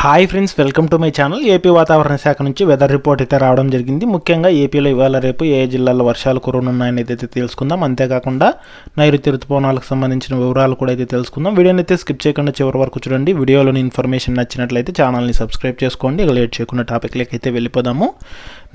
Hi friends, welcome to my channel. AP వాతావరణ శాఖ నుంచి వెదర్ రిపోర్ట్ అయితే రావడం జరిగింది. ముఖ్యంగా ఏపీలో ఇవాళ రేపు ఏ జిల్లాల్లో వర్షాలు కురవనున్నాయని అయితే తెలుసుకుందాం. అంతేకాకుండా నైరుతి ఋతుపవనాలకు సంబంధించిన వివరాలు కూడా అయితే తెలుసుకుందాం. వీడియోని అయితే స్కిప్ చేయకుండా చివరి వరకు చూడండి. వీడియోలోని ఇన్ఫర్మేషన్ నచ్చినట్లయితే ఛానల్ని సబ్స్క్రైబ్ చేసుకోండి. ఇక లేట్ చేయకుండా టాపిక్లోకి అయితే వెళ్ళిపోదాము.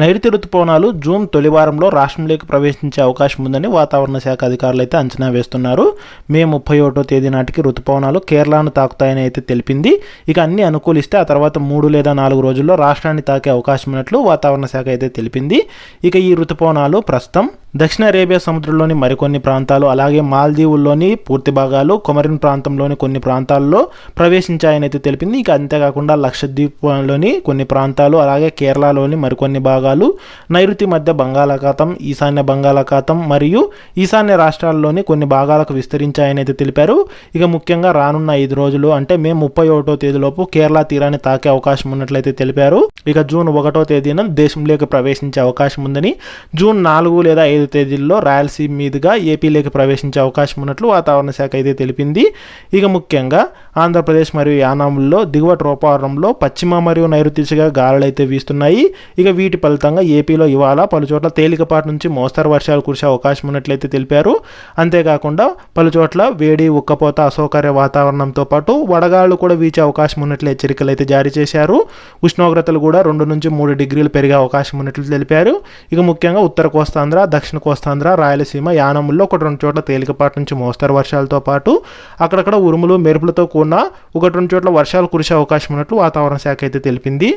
నైరుతి ఋతుపవనాలు జూన్ తొలి వారంలో రాష్ట్రంలోకి ప్రవేశించే అవకాశం ఉందని వాతావరణ శాఖ అధికారులు అయితే అంచనా వేస్తున్నారు. మే 31వ తేదీ నాటికి ఋతుపవనాలు కేరళను తాకుతాయని అయితే తెలిపింది. ఇక అన్ని అనుకూలిస్తే ఆ తర్వాత 3 లేదా 4 రోజుల్లో రాష్ట్రాన్ని తాకే అవకాశం ఉన్నట్లు వాతావరణ శాఖ అయితే తెలిపింది. ఇక ఈ ఋతుపవనాలు ప్రస్తుతం దక్షిణ అరేబియా సముద్రంలోని మరికొన్ని ప్రాంతాలు, అలాగే మాల్దీవుల్లోని పూర్తి భాగాలు, కొమరిన్ ప్రాంతంలోని కొన్ని ప్రాంతాల్లో ప్రవేశించాయని అయితే తెలిపింది. ఇక అంతేకాకుండా లక్షద్వీప్లోని కొన్ని ప్రాంతాలు, అలాగే కేరళలోని మరికొన్ని భాగాలు, నైరుతి మధ్య బంగాళాఖాతం, ఈశాన్య బంగాళాఖాతం మరియు ఈశాన్య రాష్ట్రాల్లోని కొన్ని భాగాలకు విస్తరించాయని అయితే తెలిపారు. ఇక ముఖ్యంగా రానున్న 5 రోజులు అంటే మే 31వ తేదీలోపు కేరళ తీరాన్ని తాకే అవకాశం ఉన్నట్లయితే తెలిపారు. ఇక జూన్ 1వ తేదీన దేశంలోకి ప్రవేశించే అవకాశం ఉందని, జూన్ 4 లేదా 5 తేదీల్లో రాయలసీమ మీదుగా ఏపీలోకి ప్రవేశించే అవకాశం ఉన్నట్లు వాతావరణ శాఖ అయితే తెలిపింది. ఇక ముఖ్యంగా ఆంధ్రప్రదేశ్ మరియు యానాంలో దిగువ ట్రోపావరణంలో పశ్చిమ మరియు నైరుతి దిశగా గాలులు అయితే వీస్తున్నాయి. ఇక వీటి ఫలితంగా ఏపీలో ఇవాళ పలుచోట్ల తేలికపాటి నుంచి మోస్తరు వర్షాలు కురిసే అవకాశం ఉన్నట్లయితే తెలిపారు. అంతేకాకుండా పలుచోట్ల వేడి, ఉక్కపోత, అసౌకర్య వాతావరణంతో పాటు వడగాళ్లు కూడా వీచే అవకాశం ఉన్నట్లు హెచ్చరికలు అయితే జారీ చేశారు. ఉష్ణోగ్రతలు కూడా 2 నుంచి 3 డిగ్రీలు పెరిగే అవకాశం ఉన్నట్లు తెలిపారు. ఇక ముఖ్యంగా ఉత్తర కోస్తాంధ్ర, దక్షిణ కోస్తాంధ్ర, రాయలసీమ, యానాముల్లో 1-2 చోట్ల తేలికపాటి నుంచి మోస్తరు వర్షాలతో పాటు అక్కడక్కడ ఉరుములు, మెరుపులతో కూడిన 1-2 చోట్ల వర్షాలు కురిసే అవకాశం ఉన్నట్లు వాతావరణ శాఖ అయితే తెలిపింది.